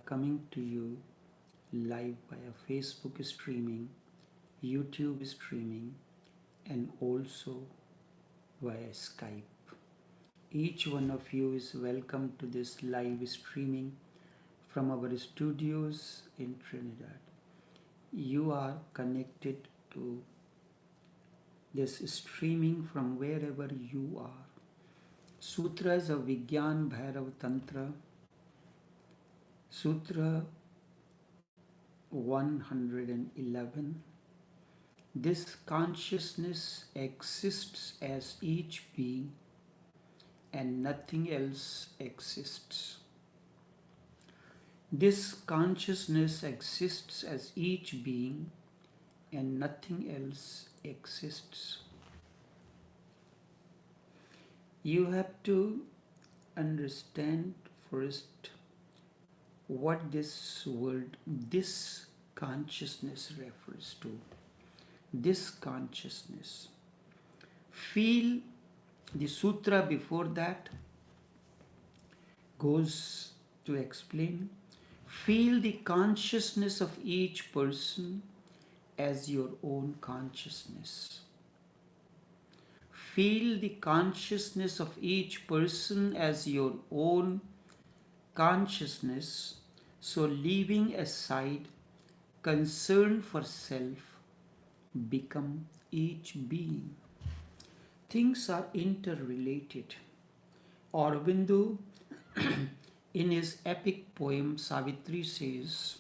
coming to you live via Facebook streaming, YouTube streaming, and also via Skype. Each one of you is welcome to this live streaming from our studios in Trinidad. You are connected to this streaming from wherever you are. Sutras of Vigyan Bhairav Tantra, Sutra 111. This consciousness exists as each being and nothing else exists. This consciousness exists as each being and nothing else exists. You have to understand first what this word, this consciousness refers to. This consciousness. Feel the sutra before that goes to explain. Feel the consciousness of each person as your own consciousness. Feel the consciousness of each person as your own consciousness. So leaving aside concern for self, become each being. Things are interrelated. Aurobindo in his epic poem Savitri says,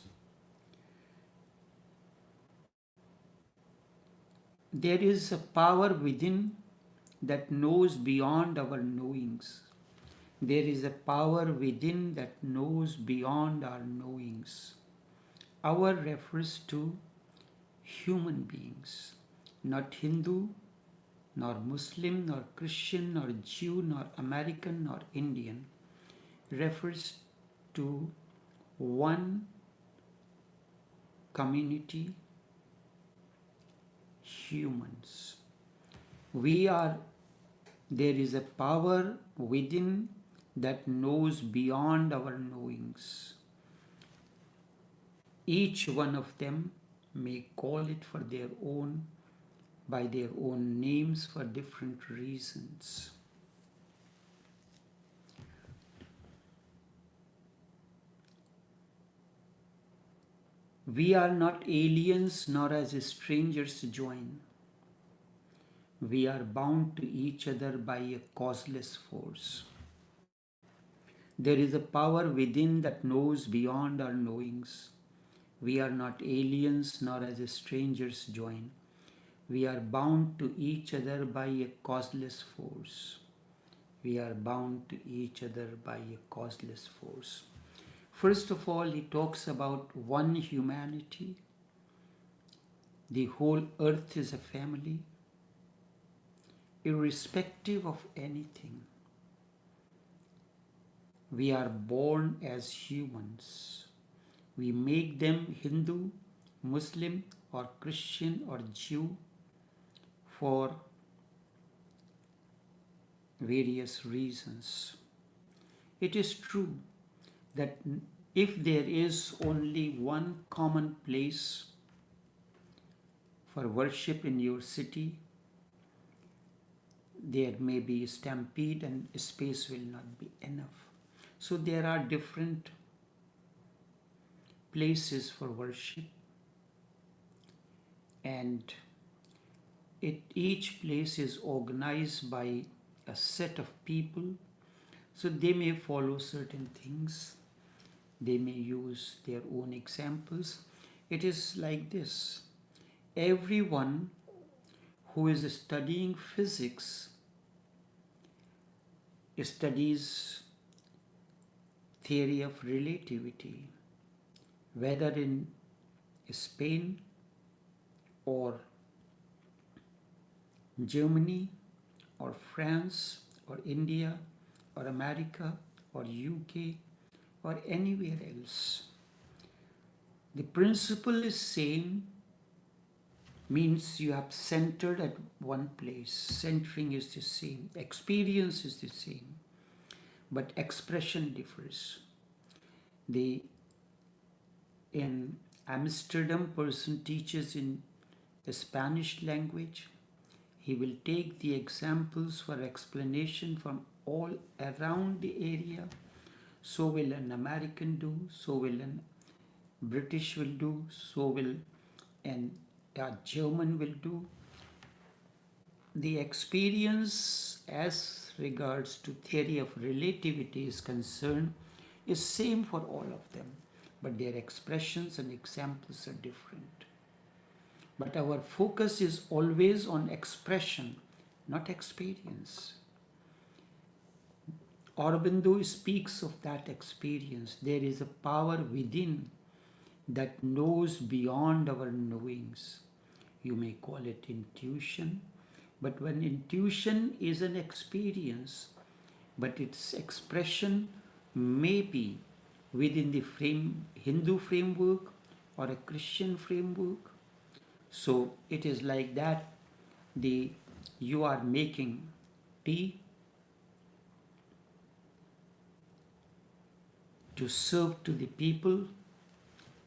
there is a power within that knows beyond our knowings. There is a power within that knows beyond our knowings. Our refers to human beings, not Hindu, nor Muslim, nor Christian, nor Jew, nor American, nor Indian. Refers to one community, humans. There is a power within that knows beyond our knowings. Each one of them may call it for their own, by their own names for different reasons. We are not aliens nor as strangers join. We are bound to each other by a causeless force. There is a power within that knows beyond our knowings. We are not aliens nor as strangers join. We are bound to each other by a causeless force. We are bound to each other by a causeless force. First of all, he talks about one humanity. The whole earth is a family, irrespective of anything. We are born as humans. We make them Hindu, Muslim, or Christian, or Jew for various reasons. It is true that if there is only one common place for worship in your city, there may be a stampede and space will not be enough. So there are different places for worship, and each place is organized by a set of people. So they may follow certain things. They may use their own examples. It is like this. Everyone who is studying physics studies theory of relativity, whether in Spain or Germany or France or India or America or UK or anywhere else. The principle is same, means you have centered at one place. Centering is the same. Experience is the same. But expression differs. The in Amsterdam, person teaches in the Spanish language. He will take the examples for explanation from all around the area. So will an American do, so will an British will do, so will an German will do. The experience as regards to theory of relativity is concerned is same for all of them, but their expressions and examples are different. But our focus is always on expression, not experience. Aurobindo speaks of that experience. There is a power within that knows beyond our knowings. You may call it intuition, but when intuition is an experience, but its expression may be within the Hindu framework or a Christian framework. So it is like that. You are making tea to serve to the people.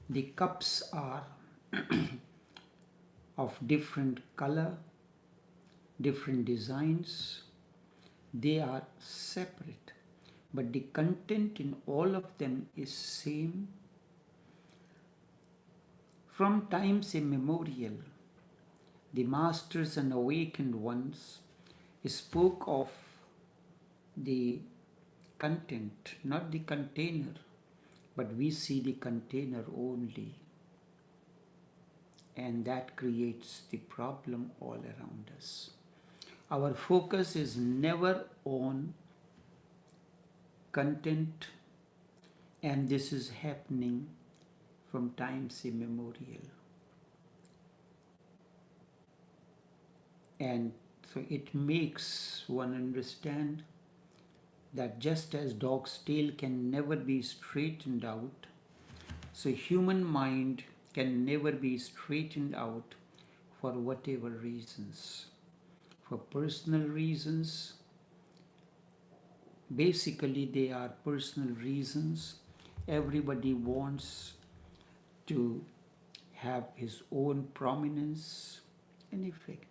The cups are of different color, different designs. They are separate, but the content in all of them is same. From times immemorial, the masters and awakened ones spoke of the content, not the container, but we see the container only. And that creates the problem all around us. Our focus is never on content, and this is happening from times immemorial. And so it makes one understand that just as dog's tail can never be straightened out, so human mind can never be straightened out for whatever reasons. For personal reasons, basically they are personal reasons. Everybody wants to have his own prominence and effect.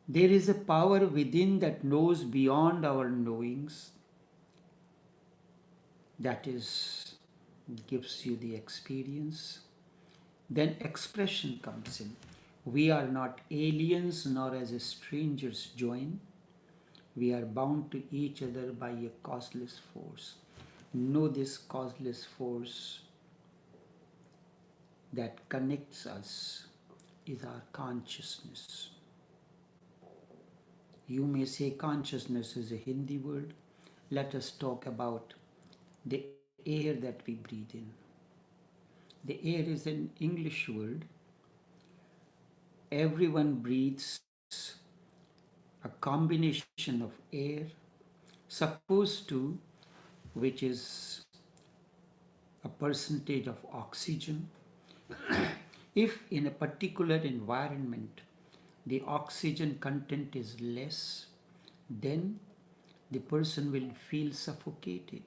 There is a power within that knows beyond our knowings, that is, gives you the experience. Then expression comes in. We are not aliens nor as strangers join. We are bound to each other by a causeless force. Know this causeless force that connects us is our consciousness. You may say consciousness is a Hindi word. Let us talk about the air that we breathe in. The air is an English word. Everyone breathes a combination of air, supposed to, which is a percentage of oxygen. If in a particular environment the oxygen content is less, then the person will feel suffocated.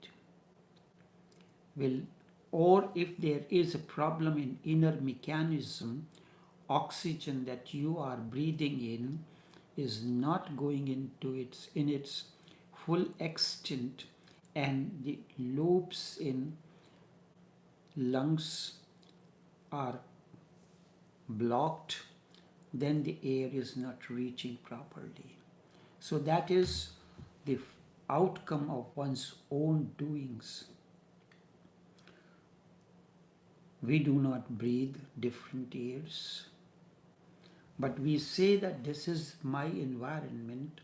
Or if there is a problem in inner mechanism, oxygen that you are breathing in is not going into its full extent, and the lobes in lungs are blocked, then the air is not reaching properly. So that is the outcome of one's own doings. We do not breathe different airs, but we say that this is my environment,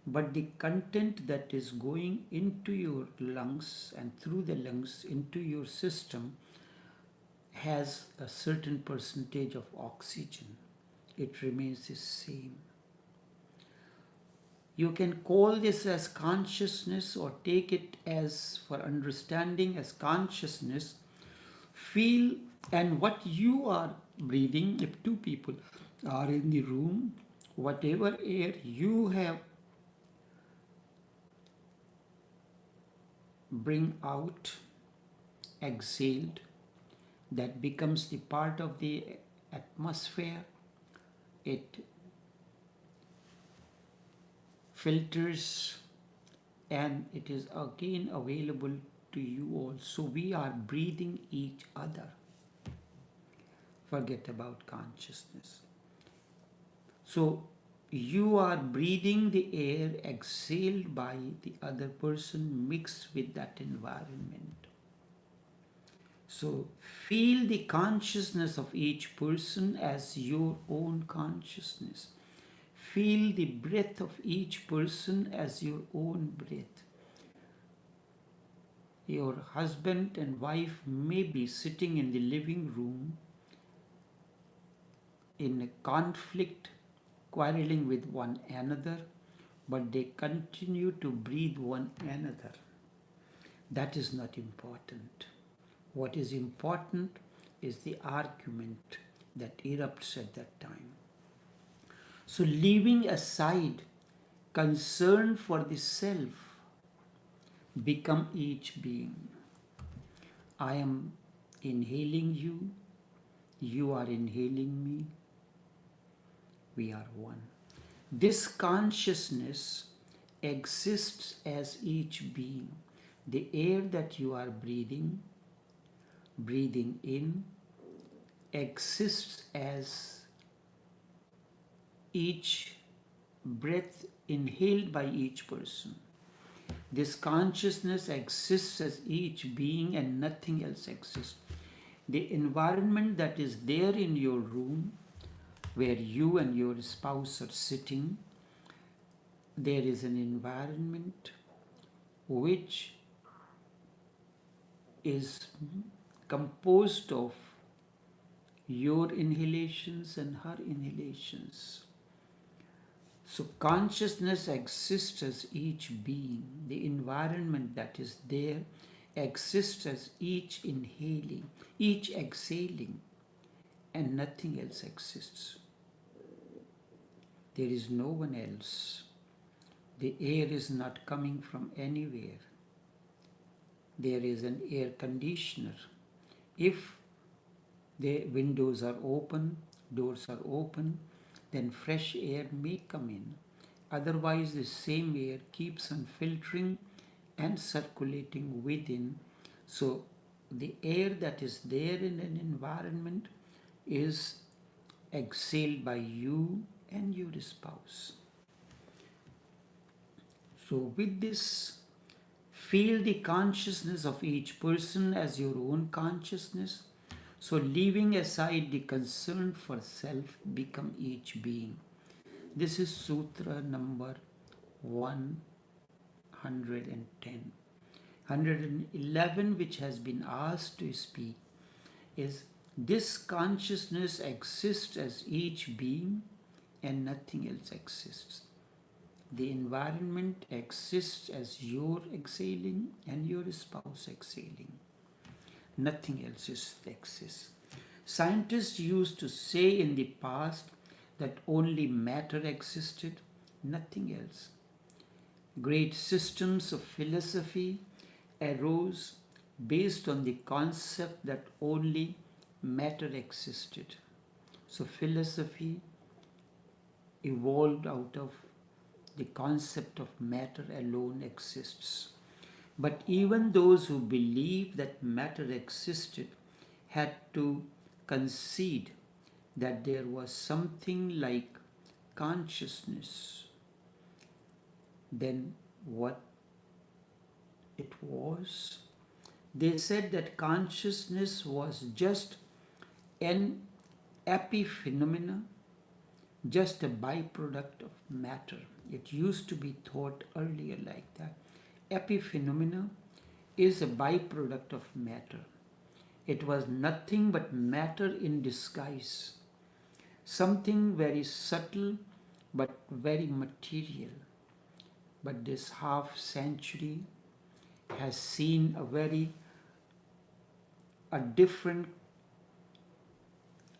but the content that is going into your lungs and through the lungs into your system has a certain percentage of oxygen. It remains the same. You can call this as consciousness or take it as, for understanding, as consciousness. Feel, and what you are breathing, if two people are in the room, whatever air you have bring out, exhaled, that becomes the part of the atmosphere. It filters and it is again available to you all. So we are breathing each other. Forget about consciousness. So you are breathing the air exhaled by the other person mixed with that environment. So feel the consciousness of each person as your own consciousness. Feel the breath of each person as your own breath. Your husband and wife may be sitting in the living room in a conflict, quarreling with one another, but they continue to breathe one another. That is not important. What is important is the argument that erupts at that time. So leaving aside concern for the self, become each being. I am inhaling you, you are inhaling me, we are one. This consciousness exists as each being. The air that you are breathing in, exists as each breath inhaled by each person. This consciousness exists as each being and nothing else exists. The environment that is there in your room, where you and your spouse are sitting, there is an environment which is composed of your inhalations and her inhalations. So consciousness exists as each being. The environment that is there exists as each inhaling, each exhaling, and nothing else exists. There is no one else. The air is not coming from anywhere. There is an air conditioner. If the windows are open, doors are open, then fresh air may come in. Otherwise, the same air keeps on filtering and circulating within. So the air that is there in an environment is exhaled by you and your spouse. So with this, feel the consciousness of each person as your own consciousness. So leaving aside the concern for self, become each being. This is Sutra number 110. 111, which has been asked to speak, is this consciousness exists as each being and nothing else exists. The environment exists as your exhaling and your spouse exhaling. Nothing else exists. Scientists used to say in the past that only matter existed, nothing else. Great systems of philosophy arose based on the concept that only matter existed. So philosophy evolved out of the concept of matter alone exists. But even those who believed that matter existed had to concede that there was something like consciousness. Then what it was? They said that consciousness was just an epiphenomena, just a byproduct of matter. It used to be thought earlier like that. Epiphenomena is a byproduct of matter. It was nothing but matter in disguise. Something very subtle but very material. But this half century has seen a different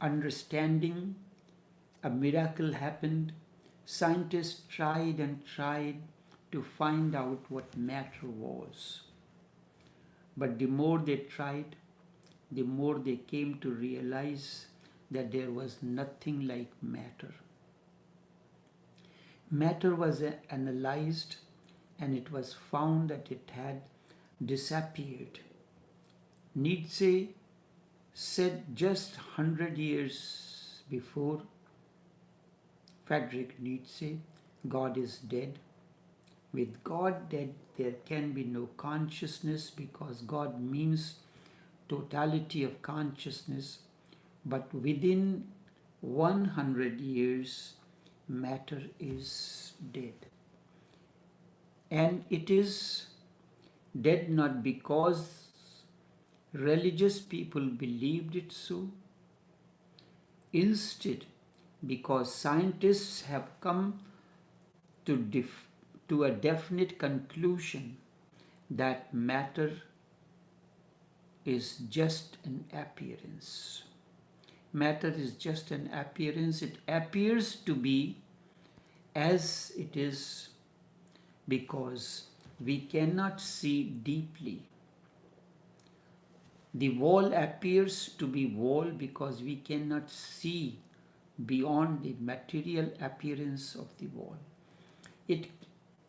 understanding. A miracle happened. Scientists tried and tried to find out what matter was. But the more they tried, the more they came to realize that there was nothing like matter. Matter was analyzed, and it was found that it had disappeared. Nietzsche said just 100 years before, Friedrich Nietzsche, God is dead. With God dead, there can be no consciousness, because God means totality of consciousness. But within 100 years, matter is dead. And it is dead not because religious people believed it so. Instead, because scientists have come to a definite conclusion that matter is just an appearance. Matter is just an appearance. It appears to be as it is because we cannot see deeply. The wall appears to be wall because we cannot see beyond the material appearance of the wall.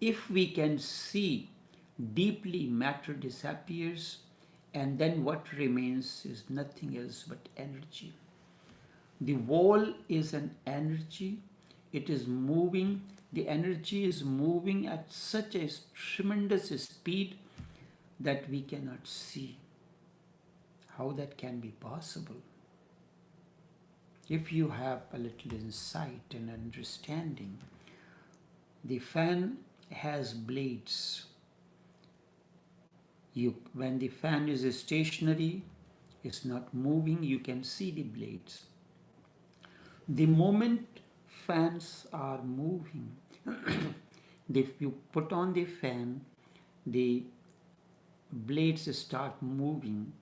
If we can see deeply, matter disappears, and then what remains is nothing else but energy. The wall is an energy. It is moving. The energy is moving at such a tremendous speed that we cannot see. How that can be possible? If you have a little insight and understanding, the fan has blades. When the fan is stationary, it's not moving, you can see the blades. The moment fans are moving, if you put on the fan, the blades start moving.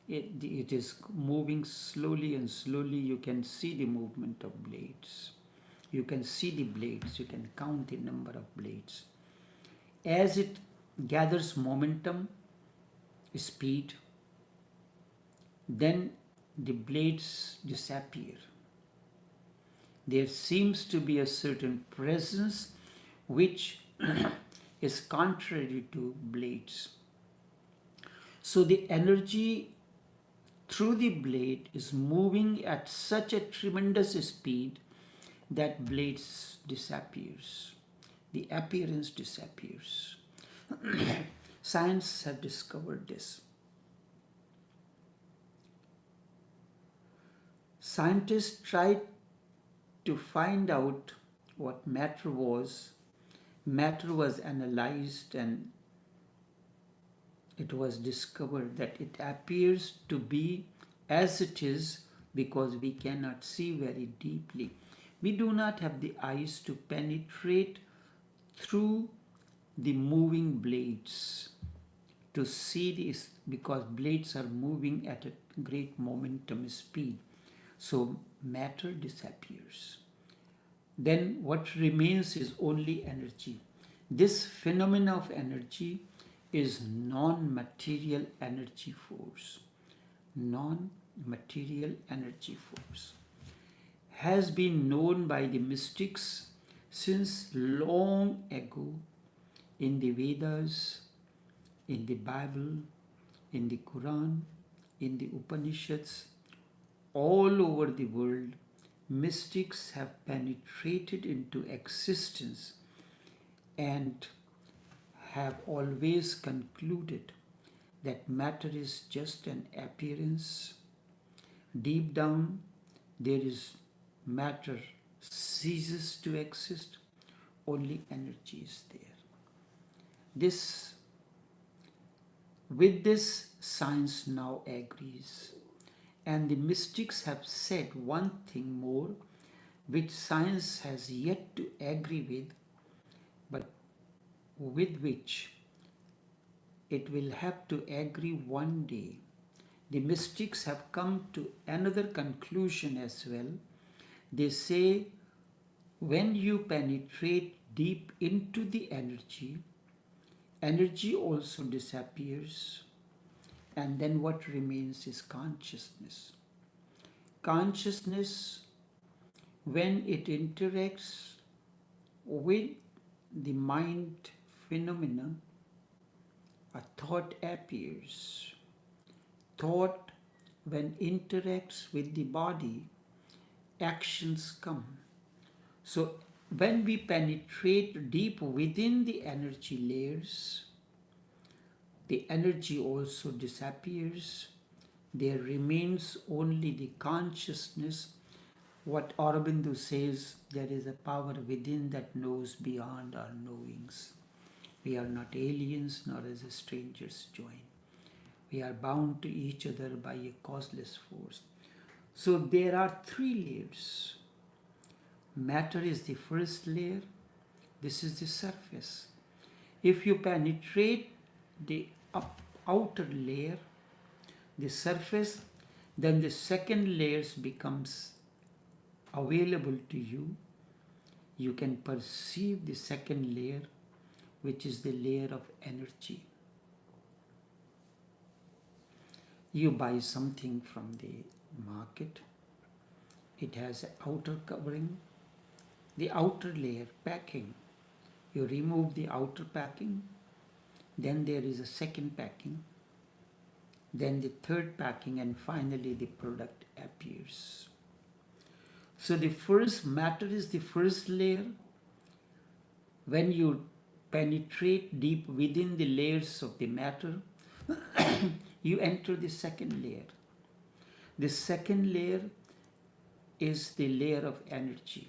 It is moving slowly, and slowly you can see the movement of blades. You can see the blades, you can count the number of blades. As it gathers momentum, speed, then the blades disappear. There seems to be a certain presence which is contrary to blades. So the energy through the blade is moving at such a tremendous speed that blades disappears. The appearance disappears. Science have discovered this. Scientists tried to find out what matter was. Matter was analyzed, and it was discovered that it appears to be as it is because we cannot see very deeply. We do not have the eyes to penetrate through the moving blades to see this, because blades are moving at a great momentum speed. So matter disappears. Then what remains is only energy. This phenomena of energy is non-material energy force. Non-material energy force has been known by the mystics since long ago, in the Vedas, in the Bible, in the Quran, in the Upanishads. All over the world, mystics have penetrated into existence and have always concluded that matter is just an appearance. Deep down, there is matter ceases to exist, only energy is there. With this, science now agrees. And the mystics have said one thing more, which science has yet to agree with, but with which it will have to agree one day. The mystics have come to another conclusion as well. They say when you penetrate deep into the energy, energy also disappears. And then what remains is consciousness. Consciousness, when it interacts with the mind phenomena, a thought appears. Thought, when interacts with the body, actions come. So, when we penetrate deep within the energy layers, the energy also disappears. There remains only the consciousness. What Aurobindo says, there is a power within that knows beyond our knowings. We are not aliens nor as strangers join. We are bound to each other by a causeless force. So there are three layers. Matter is the first layer. This is the surface. If you penetrate the outer layer, the surface, then the second layer becomes available to you. You can perceive the second layer, which is the layer of energy. You buy something from the market. It has an outer covering, the outer layer, packing. You remove the outer packing, then there is a second packing, then the third packing, and finally the product appears. So the first matter is the first layer. When you penetrate deep within the layers of the matter, you enter the second layer. The second layer is the layer of energy,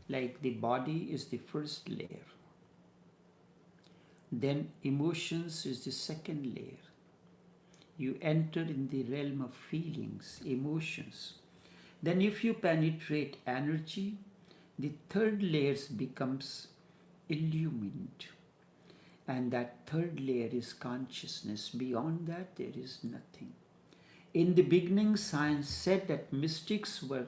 like the body is the first layer. Then emotions is the second layer. You enter in the realm of feelings, emotions. Then if you penetrate energy, the third layer becomes illumined. And that third layer is consciousness. Beyond that, there is nothing. In the beginning, science said that mystics were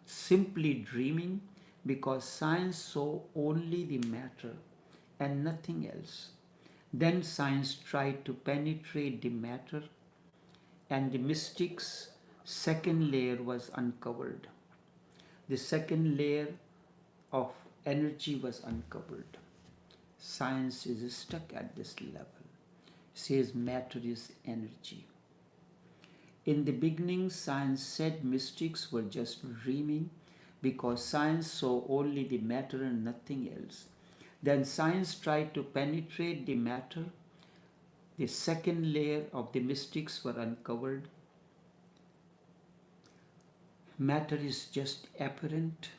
simply dreaming because science saw only the matter and nothing else. Then science tried to penetrate the matter, and the mystics' second layer was uncovered. The second layer of energy was uncovered. Science is stuck at this level. Says matter is energy. In the beginning, science said mystics were just dreaming because science saw only the matter and nothing else. Then science tried to penetrate the matter. The second layer of the mystics were uncovered. Matter is just apparent.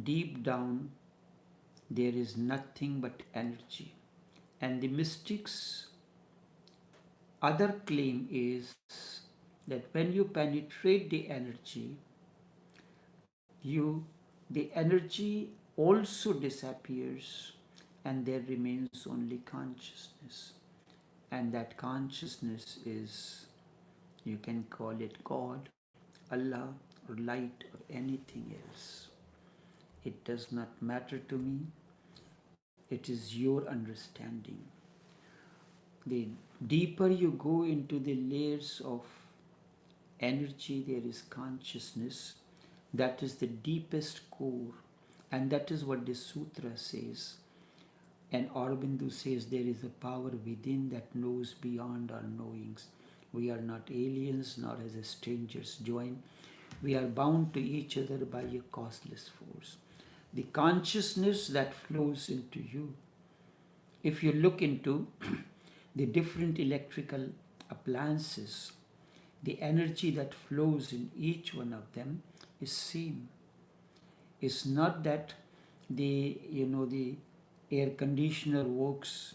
Deep down, there is nothing but energy. And the mystics' other claim is that when you penetrate the energy, the energy also disappears and there remains only consciousness. And that consciousness is, you can call it God, Allah, or light, or anything else. It does not matter to me. It is your understanding. The deeper you go into the layers of energy, there is consciousness. That is the deepest core. And that is what the sutra says. And Aurobindo says there is a power within that knows beyond our knowings. We are not aliens nor as strangers join. We are bound to each other by a causeless force. The consciousness that flows into you. If you look into the different electrical appliances, the energy that flows in each one of them is same. It's not that the air conditioner works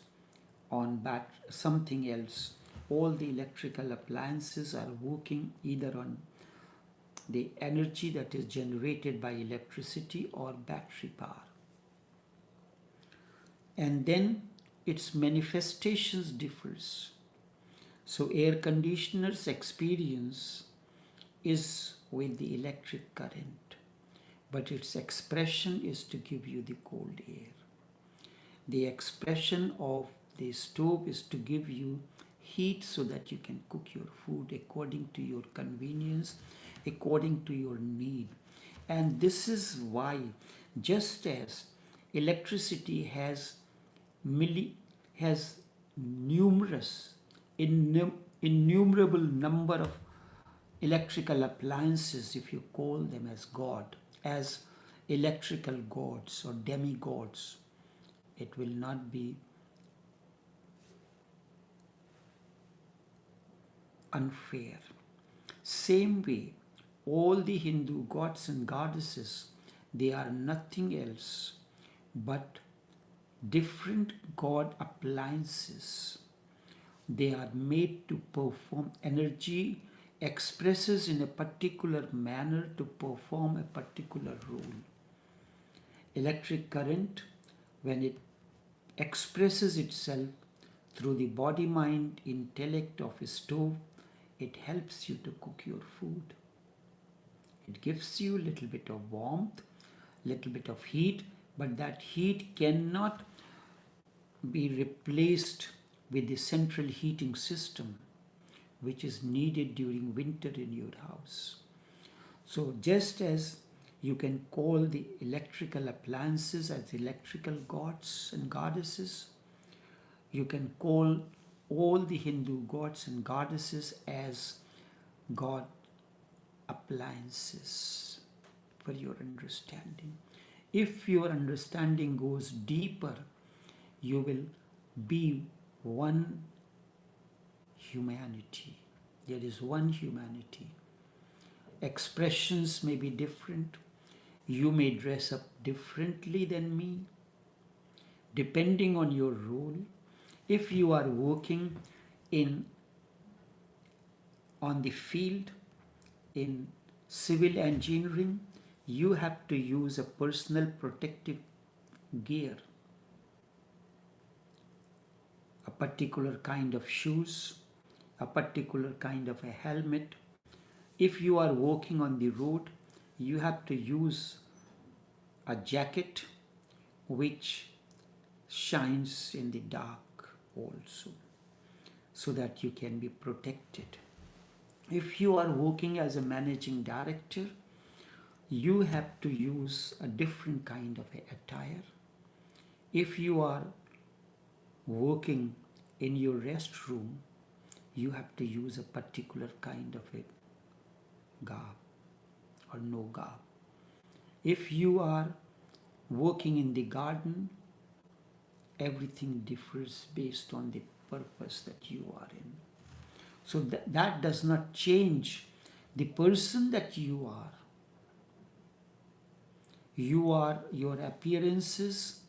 on something else. All the electrical appliances are working either on the energy that is generated by electricity or battery power. And then its manifestations differs. So air conditioner's experience is with the electric current, but its expression is to give you the cold air. The expression of the stove is to give you heat so that you can cook your food according to your convenience, according to your need. And this is why, just as electricity has has numerous, innumerable number of electrical appliances, if you call them as God, as electrical gods or demigods, it will not be unfair. Same way, all the Hindu gods and goddesses, they are nothing else but different god appliances. They are made to perform energy, expresses in a particular manner to perform a particular role. Electric current, when it expresses itself through the body mind intellect of a stove, it helps you to cook your food. It gives you a little bit of warmth, little bit of heat, but that heat cannot be replaced with the central heating system which is needed during winter in your house. So just as you can call the electrical appliances as electrical gods and goddesses, you can call all the Hindu gods and goddesses as god appliances for your understanding. If your understanding goes deeper, you will be one humanity. There is one humanity. Expressions may be different. You may dress up differently than me, depending on your role. If you are working on the field in civil engineering, you have to use a personal protective gear, a particular kind of shoes, a particular kind of a helmet. If you are walking on the road, you have to use a jacket which shines in the dark also, so that you can be protected. If you are working as a managing director, you have to use a different kind of attire. If you are working in your restroom, you have to use a particular kind of a garb or no garb. If you are working in the garden, everything differs based on the purpose that you are in. So that does not change the person that you are. Your appearances,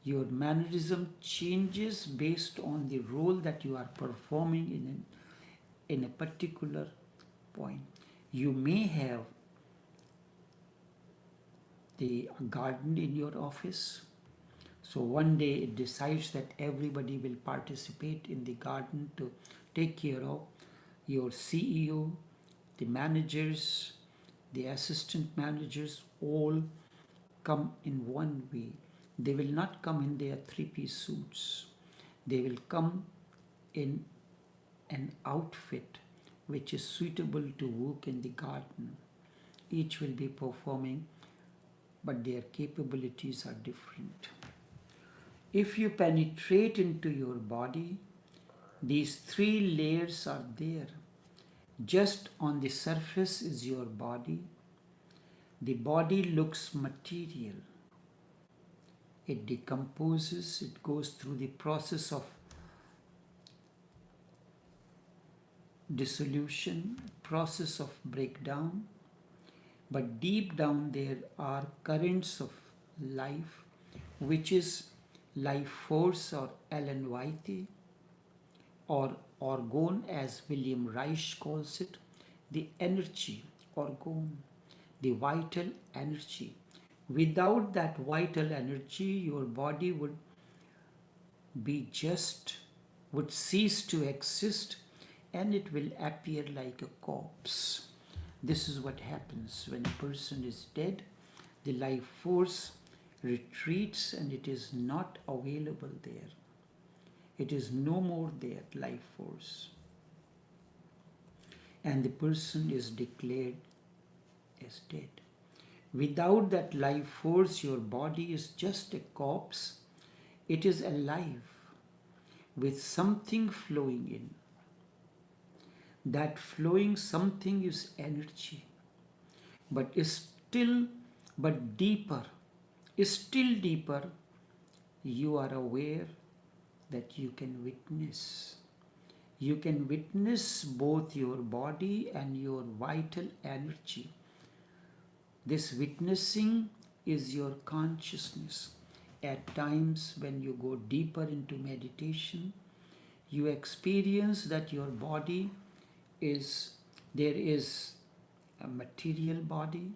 your mannerism changes based on the role that you are performing in a particular point. You may have the garden in your office. So one day it decides that everybody will participate in the garden to take care of your CEO, the managers, the assistant managers, all come in one way. They will not come in their three-piece suits. They will come in an outfit which is suitable to work in the garden. Each will be performing, but their capabilities are different. If you penetrate into your body, these three layers are there. Just on the surface is your body. The body looks material. It decomposes, it goes through the process of dissolution, process of breakdown. But deep down there are currents of life, which is life force or Ellen White, or orgone as William Reich calls it, the energy, orgone, the vital energy. Without that vital energy, your body would cease to exist, and it will appear like a corpse. This is what happens when a person is dead. The life force retreats and it is not available there. It is no more there, life force. And the person is declared as dead. Without that life force, your body is just a corpse. It is alive with something flowing in. That flowing something is energy, but deeper, still deeper, you are aware that you can witness. You can witness both your body and your vital energy. This witnessing is your consciousness. At times when you go deeper into meditation, you experience that your body there is a material body,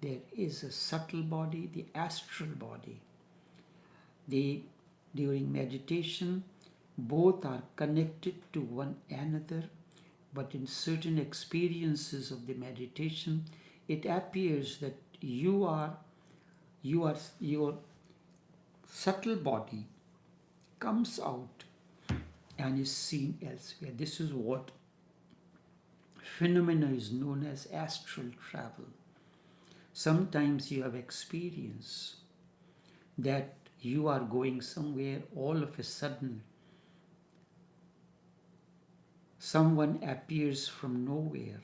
there is a subtle body, the astral body. During meditation, both are connected to one another, but in certain experiences of the meditation, it appears that your subtle body comes out and is seen elsewhere. This is what phenomena is known as astral travel. Sometimes you have experience that you are going somewhere, all of a sudden someone appears from nowhere,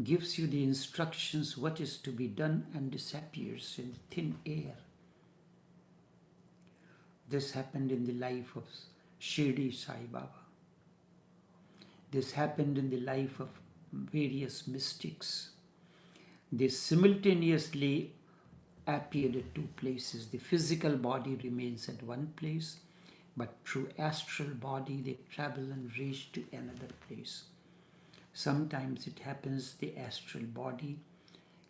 gives you the instructions what is to be done and disappears in thin air. This happened in the life of Shirdi Sai Baba. This happened in the life of various mystics. They simultaneously appeared at two places. The physical body remains at one place, but through astral body they travel and reach to another place. Sometimes it happens the astral body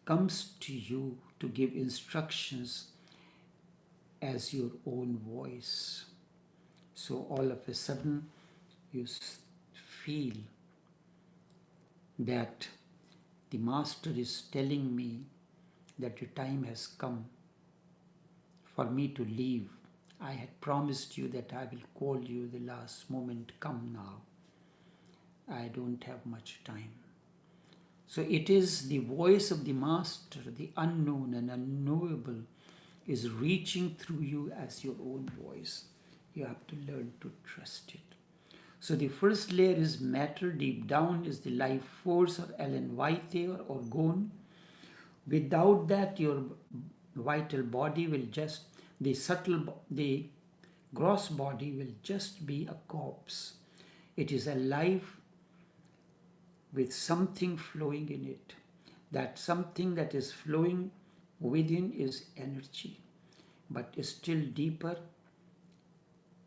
comes to you to give instructions as your own voice. So all of a sudden you feel that the Master is telling me that the time has come for me to leave. I had promised you that I will call you the last moment. Come now. I don't have much time. So it is the voice of the Master, the unknown and unknowable, is reaching through you as your own voice. You have to learn to trust it. So the first layer is matter. Deep down is the life force or Ellen White or orgone. Without that, your vital body will just, the gross body will just be a corpse. It is alive with something flowing in it. That something that is flowing within is energy. But still deeper,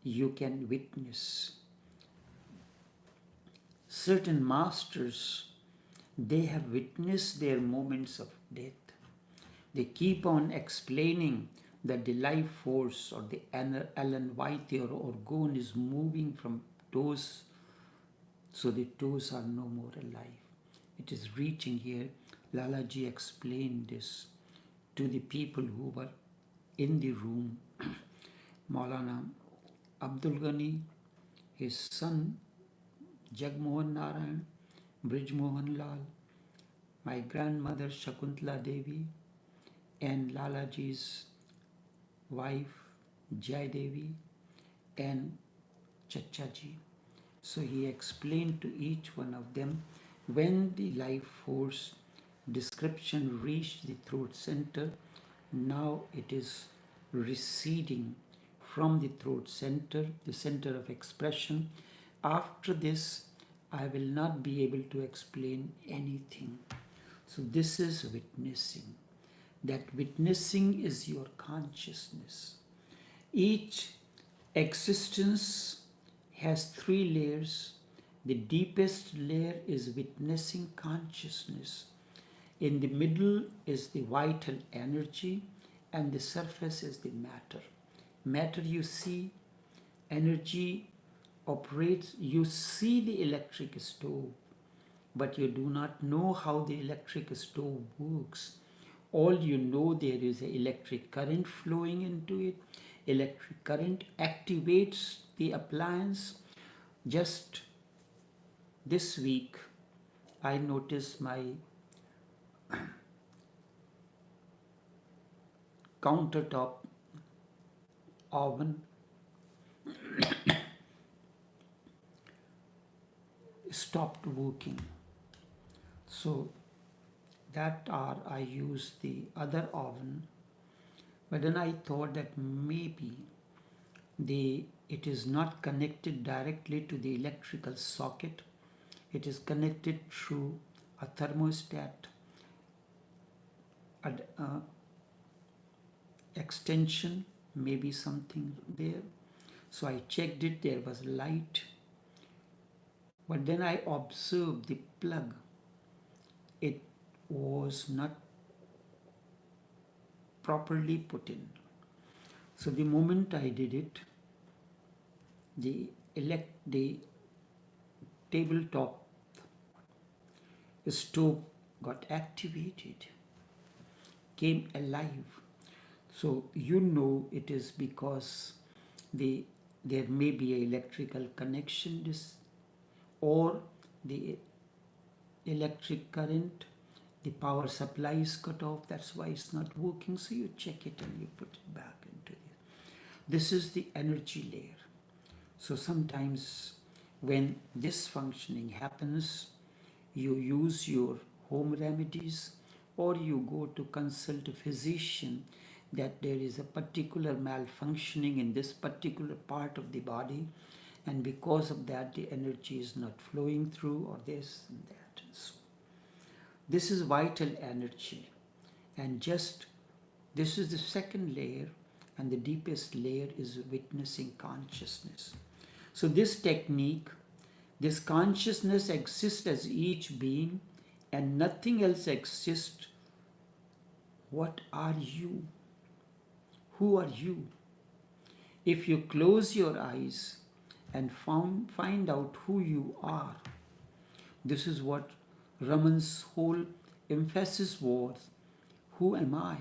you can witness. Certain masters, they have witnessed their moments of death. They keep on explaining that the life force or the Ellen White or orgone is moving from toes, so the toes are no more alive. It is reaching here. Lalaji explained this to the people who were in the room. Maulana Abdul Ghani, his son Jagmohan Narayan, Brij Mohan Lal, my grandmother Shakuntala Devi, and Lalaji's wife Jai Devi, and Chachaji. So he explained to each one of them when the life force description reached the throat center, now it is receding from the throat center, the center of expression. After this, I will not be able to explain anything. So this is witnessing. That witnessing is your consciousness. Each existence has three layers. The deepest layer is witnessing consciousness. In the middle is the vital energy, and the surface is the matter. Matter you see, energy operates. You see the electric stove, but you do not know how the electric stove works. All you know, there is an electric current flowing into it, electric current activates the appliance. Just this week, I noticed my countertop oven stopped working. So that hour I used the other oven, but then I thought that maybe it is not connected directly to the electrical socket. It is connected through a thermostat extension, maybe something there. So I checked it, there was light, but then I observed the plug. It was not properly put in. So the moment I did it, the tabletop stove got activated, came alive. So you know it is because there may be an electrical connection or the electric current, the power supply is cut off, that's why it's not working. So you check it and you put it back into it. This is the energy layer. So sometimes when this functioning happens, you use your home remedies or you go to consult a physician that there is a particular malfunctioning in this particular part of the body, and because of that the energy is not flowing through, or this and that and so. This is vital energy, and just this is the second layer, and the deepest layer is witnessing consciousness. So this technique, this consciousness exists as each being and nothing else exists. What are you? Who are you? If you close your eyes and find out who you are, this is what Raman's whole emphasis was. Who am I?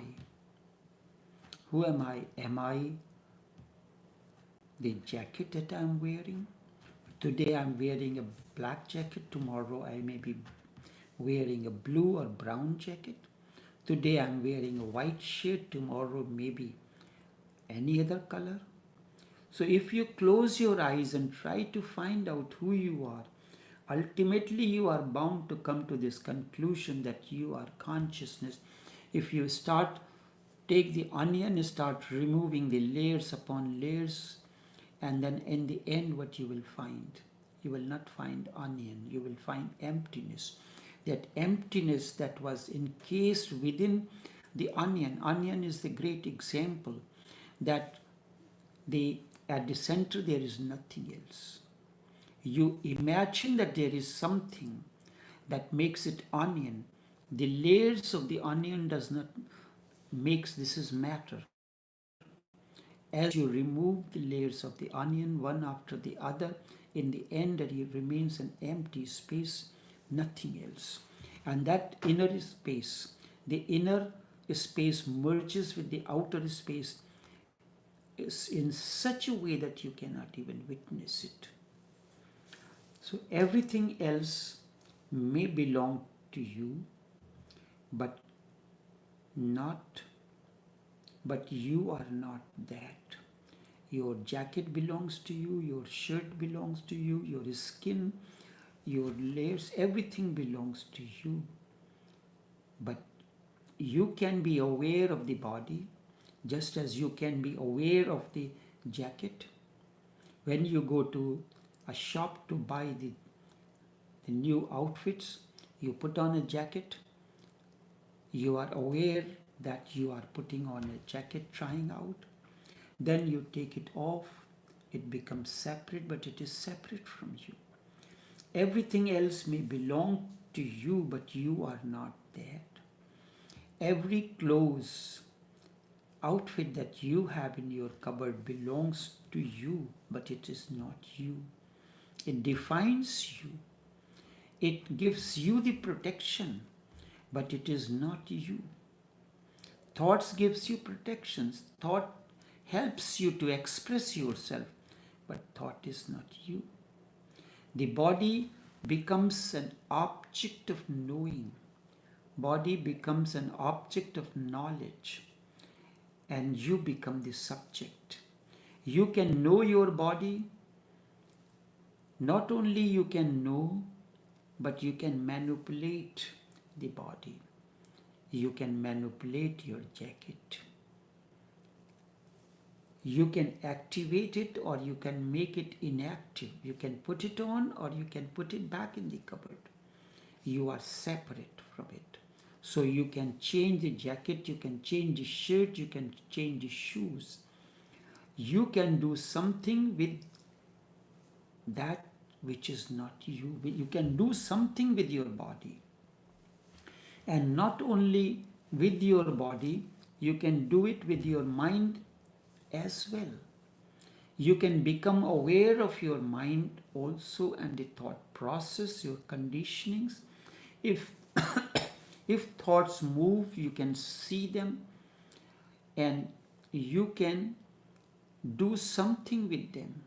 Who am I? Am I the jacket that I'm wearing? Today I'm wearing a black jacket, tomorrow I may be wearing a blue or brown jacket. Today I'm wearing a white shirt, tomorrow maybe any other color. So if you close your eyes and try to find out who you are, ultimately you are bound to come to this conclusion that you are consciousness. If you take the onion, start removing the layers upon layers, and then in the end what you will find? You will not find onion, you will find emptiness. That emptiness that was encased within the onion. Onion is the great example that at the center there is nothing else. You imagine that there is something that makes it onion. The layers of the onion does not makes this is matter. As you remove the layers of the onion one after the other, in the end there remains an empty space, nothing else. And that inner space, the inner space merges with the outer space is in such a way that you cannot even witness it. So everything else may belong to you, but you are not that. Your jacket belongs to you, your shirt belongs to you, your skin, your layers, everything belongs to you. But you can be aware of the body just as you can be aware of the jacket. When you go to a shop to buy the new outfits, you put on a jacket, you are aware that you are putting on a jacket, trying out. Then you take it off, it becomes separate, but it is separate from you. Everything else may belong to you, but you are not that. Every clothes, outfit that you have in your cupboard belongs to you, but it is not you. It defines you. It gives you the protection, but it is not you. Thoughts gives you protections. Thought helps you to express yourself, but thought is not you. The body becomes an object of knowing. Body becomes an object of knowledge, and you become the subject. You can know your body. Not only you can know, but you can manipulate the body. You can manipulate your jacket. You can activate it or you can make it inactive. You can put it on or you can put it back in the cupboard. You are separate from it. So you can change the jacket, you can change the shirt, you can change the shoes. You can do something with that which is not you. You can do something with your body. And not only with your body, you can do it with your mind as well. You can become aware of your mind also and the thought process, your conditionings. If if thoughts move, you can see them and you can do something with them.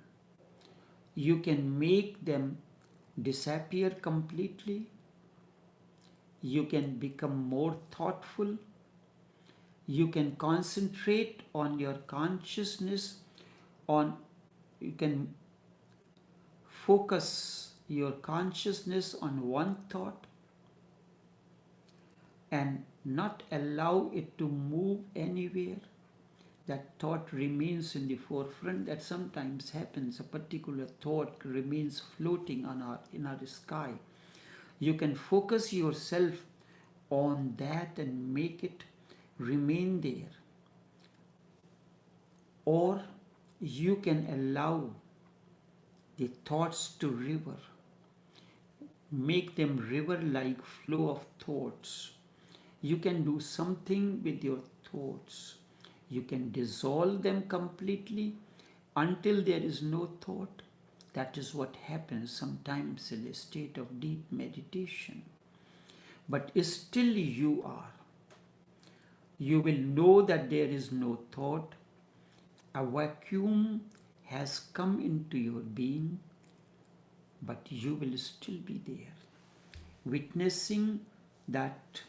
You can make them disappear completely. You can become more thoughtful. You can concentrate on your consciousness, you can focus your consciousness on one thought and not allow it to move anywhere. That thought remains in the forefront. That sometimes happens. A particular thought remains floating in our sky. You can focus yourself on that and make it remain there. Or you can allow the thoughts to river. Make them river-like flow of thoughts. You can do something with your thoughts. You can dissolve them completely until there is no thought. That is what happens sometimes in a state of deep meditation. But still you are. You will know that there is no thought. A vacuum has come into your being, but you will still be there, witnessing that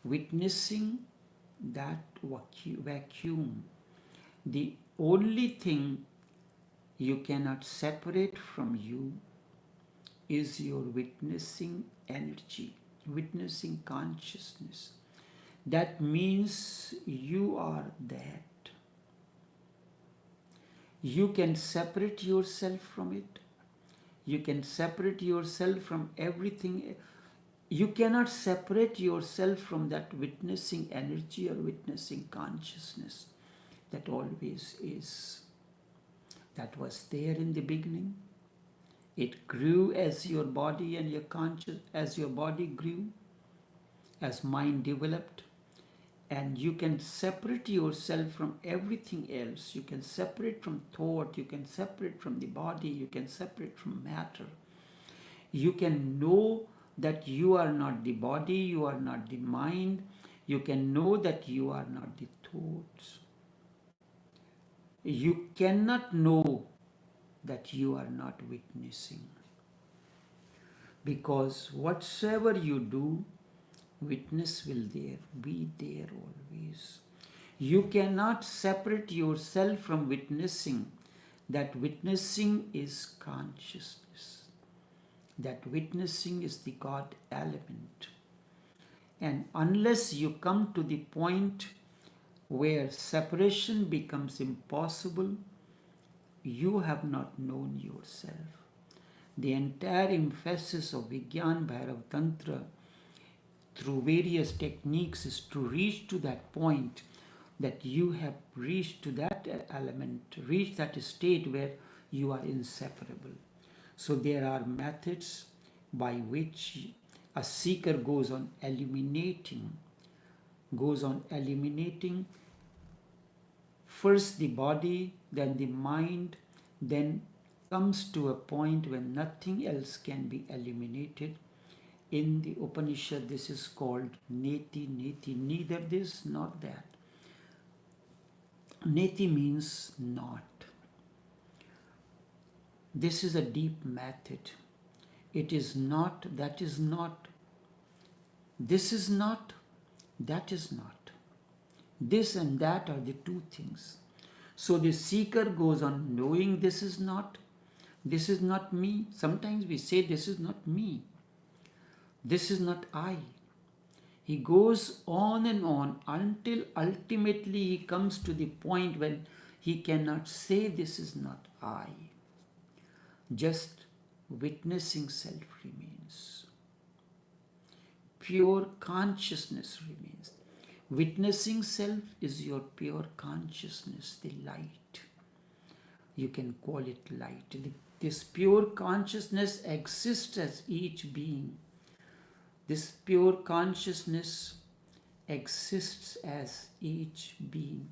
vacuum. The only thing you cannot separate from you is your witnessing energy, witnessing consciousness. That means you are that. You can separate yourself from it. You can separate yourself from everything. You cannot separate yourself from that witnessing energy or witnessing consciousness that always is. That was there in the beginning. It grew as your body and your conscious, as your body grew, as mind developed. And you can separate yourself from everything else. You can separate from thought, you can separate from the body, you can separate from matter. You can know that you are not the body, you are not the mind. You can know that you are not the thoughts. You cannot know that you are not witnessing. Because whatsoever you do, witness will be there always. You cannot separate yourself from witnessing. That witnessing is consciousness. That witnessing is the God element. And unless you come to the point where separation becomes impossible, you have not known yourself. The entire emphasis of Vigyan Bhairav Tantra through various techniques is to reach to that point that you have reached to that element, reach that state where you are inseparable. So there are methods by which a seeker goes on eliminating first the body, then the mind, then comes to a point when nothing else can be eliminated. In the Upanishad, this is called neti, neither this nor that. Neti means not. This is a deep method. It is not, that is not, this is not, that is not. This and that are the two things. So the seeker goes on knowing this is not me. Sometimes we say this is not me, this is not I. He goes on and on until ultimately he comes to the point when he cannot say this is not I. Just witnessing self remains. Pure consciousness remains. Witnessing self is your pure consciousness, the light. You can call it light. This pure consciousness exists as each being. This pure consciousness exists as each being.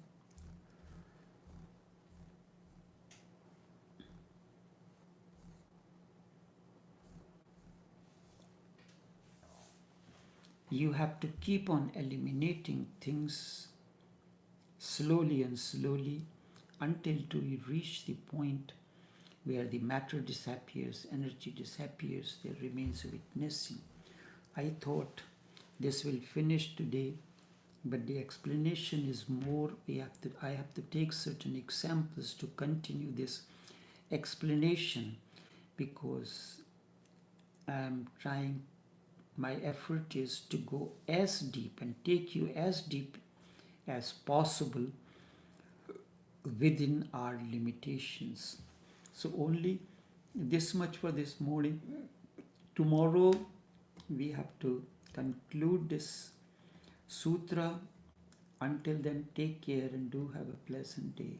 You have to keep on eliminating things slowly and slowly until you reach the point where the matter disappears, energy disappears, there remains witnessing. I thought this will finish today, but the explanation is more. I have to take certain examples to continue this explanation, because I'm trying, my effort is to go as deep and take you as deep as possible within our limitations. So only this much for this morning. Tomorrow we have to conclude this sutra. Until then, take care and do have a pleasant day.